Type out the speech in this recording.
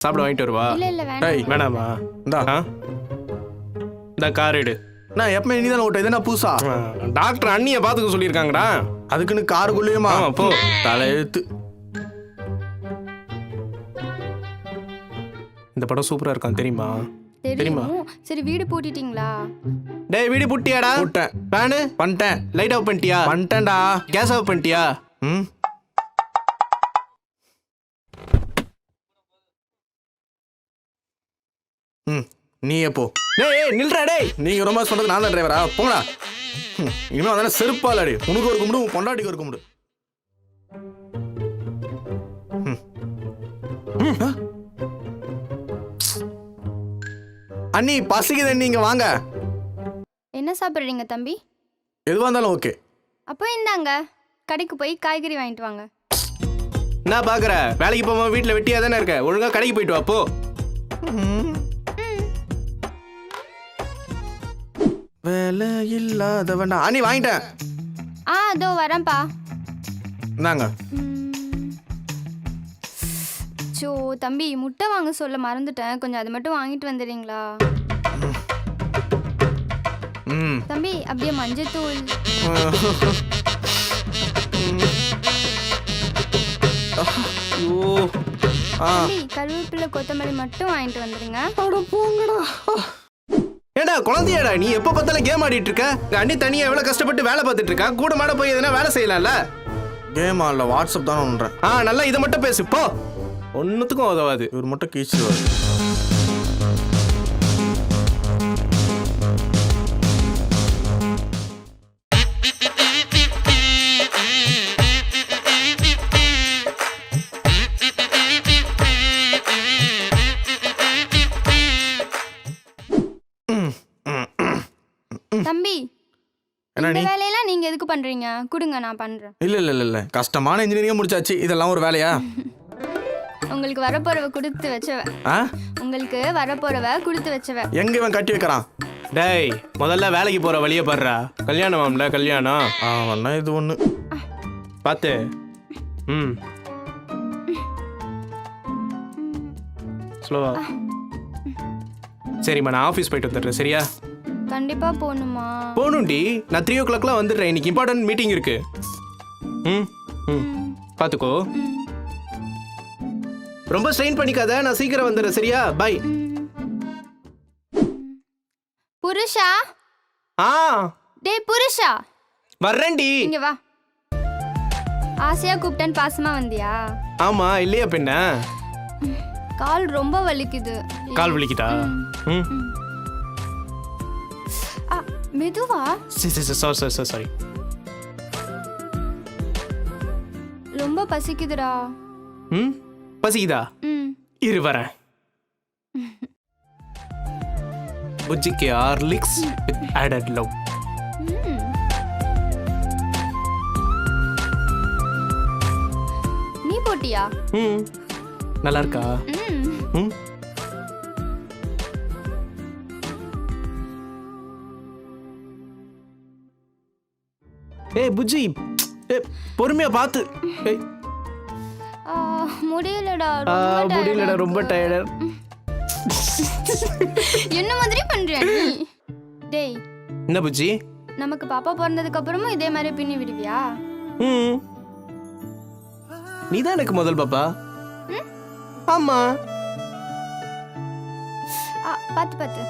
சாப்பிட வாங்கிட்டு வருவா. இல்ல வேண்டாம். டேய் வேணாமா? இந்தா இந்த கார் எடு. நான் எப்பவுமே நீ தானே ஓட்ட, இது என்ன புதுசா? டாக்டர் அண்ணியை பார்த்துக்க சொல்லியிருக்காங்கடா. அதுக்குன்னு காருக்குள்ளேயுமா? ஆமா, போ. தலையெழுத்து. இந்த படம் சூப்பரா இருக்கான் தெரியுமா? தெரியுமா? தெரியும். சரி வீடு பூட்டிட்டீங்களா? டேய் வீடு புட்டியாடா? போட்டேன். ஃபேனு பண்ணிட்டேன் லைட் ஆஃப் பண்ணிட்டியா? பண்ணிட்டேன்டா. கேஸ் ஆஃப் பண்ணிட்டியா? ம் ம் நீ எப்போ? டேய் ஏய் நில்றா டேய். நீங்க ரொம்ப சொல்றது நான் தான் டிரைவரா? போங்கடா. இனிமே அதான செருப்பால் அடி. உனக்கு ஒரு கும்பிடு, உன் பொண்டாட்டிக்கு ஒரு கும்பிடு. அண்ணி பசிக்குது, நீங்க வாங்க. என்ன சாப்பிடுறீங்க தம்பி? எதுவா இருந்தாலும் ஓகே. அப்போ இந்தாங்க கடைக்கு போய் காய்கறி வாங்கிட்டு வாங்க. என்ன பாக்குற? வேலைக்கு போகாம வீட்டுல வெட்டியா தானே இருக்க. ஒழுங்கா கடைக்கு போயிட்டு வா போ. வேலை இல்லாதவனா அண்ணி வாங்கிட்டேன். அதோ வரேன்ப்பா. இந்தாங்க. சோ தம்பி முட்டை வாங்க சொல்ல மறந்துட்டேன், கொஞ்சம் அது மட்டும் வாங்கிட்டு வந்துடுறீங்களா? ம் தம்பி அப்படியே மஞ்சத்தூள். ஓ தம்பி கருவேப்பிலை கொத்தமல்லி மட்டும் வாங்கிட்டு வந்துடுங்க. போங்கடா. ஏடா குழந்தையாடா நீ? எப்ப பார்த்தாலும் கேம் ஆடிட்டு இருக்க. உங்க அண்ணி தனியா எவ்வளவு கஷ்டப்பட்டு வேலை பார்த்துட்டு இருக்கா. கூட மாட போய் எதனா வேலை செய்யலாம்ல. கேம் ஆடல, வாட்ஸ்அப் தானே ஒன்றேன். நல்லா இதை மட்டும் பேசு போ. ஒன்னுத்துக்கும் உதவாது. இவர் மட்டும் கீச்சிடுவார். தம்பி என்ன இந்த நீ? வேலையெல்லாம் நீங்க எதுக்கு பண்றீங்க? கொடுங்க நான் பண்றேன். இல்ல இல்ல இல்ல இல்ல, கஷ்டமான இன்ஜினியரிங் முடிச்சாச்சு, இதெல்லாம் ஒரு வேலையா? உங்களுக்கு வரப்போறவ கொடுத்து வச்சவ. ஆ? உங்களுக்கு வரப்போறவ கொடுத்து வச்சவ. எங்க இவன் கட்டி வைக்கிறான்? டேய் முதல்ல வேலைக்கு போற வழிய பாடுறா. கல்யாணமாம்ல கல்யாணம். அவனா இது ஒண்ணு. பார்த்து. ம் ஸ்லோவா. சரிம்மா நான் ஆஃபீஸ் போயிட்டு வந்துடுறேன் சரியா? கண்டிப்பா போகணுமா? போகணும்டி. நான் 3 o'clockலாம் வந்துடுறேன். இன்னைக்கு இம்பார்ட்டன்ட் மீட்டிங் இருக்கு. ம் ம் பார்த்துக்கோ. ரொம்ப ஸ்ட்ரெயின் பண்ணிக்காத. நான் சீக்கிரம் வந்துடுறேன் சரியா? பை. புருஷா, ஆ டேய் புருஷா வர்றேன்டி. இங்க வா. ஆசையா கூப்பிட்டேன்னு பாசமா வந்தியா? ஆமா இல்லையா பின்ன? கால் ரொம்ப வலிக்குது. கால் வலிக்குதா? ம் மெதுவா. சாரி. ரொம்ப பசிக்குதுடா. ம் பசிக்குதா? இரு வரேன். புஜ்ஜிக்கு ஹார்லிக்ஸ் வித் ஆடட் லவ். நீ போட்டியா? ம் நல்லா இருக்கா? ம் ஏய் புஜ்ஜி பொறுமையா பார்த்து. ஏய் முடியலடா. முடியலடா ரொம்ப டயர்டா. என்ன மாதிரி பண்றியா நீ? டேய் என்ன புஜ்ஜி? நமக்கு பாப்பா பிறந்ததுக்கு அப்புறமும் இதே மாதிரி பின்னி விடுவியா? ம் நீதான் எனக்கு முதல் பாப்பா. ஆமா பாத்து பாத்து.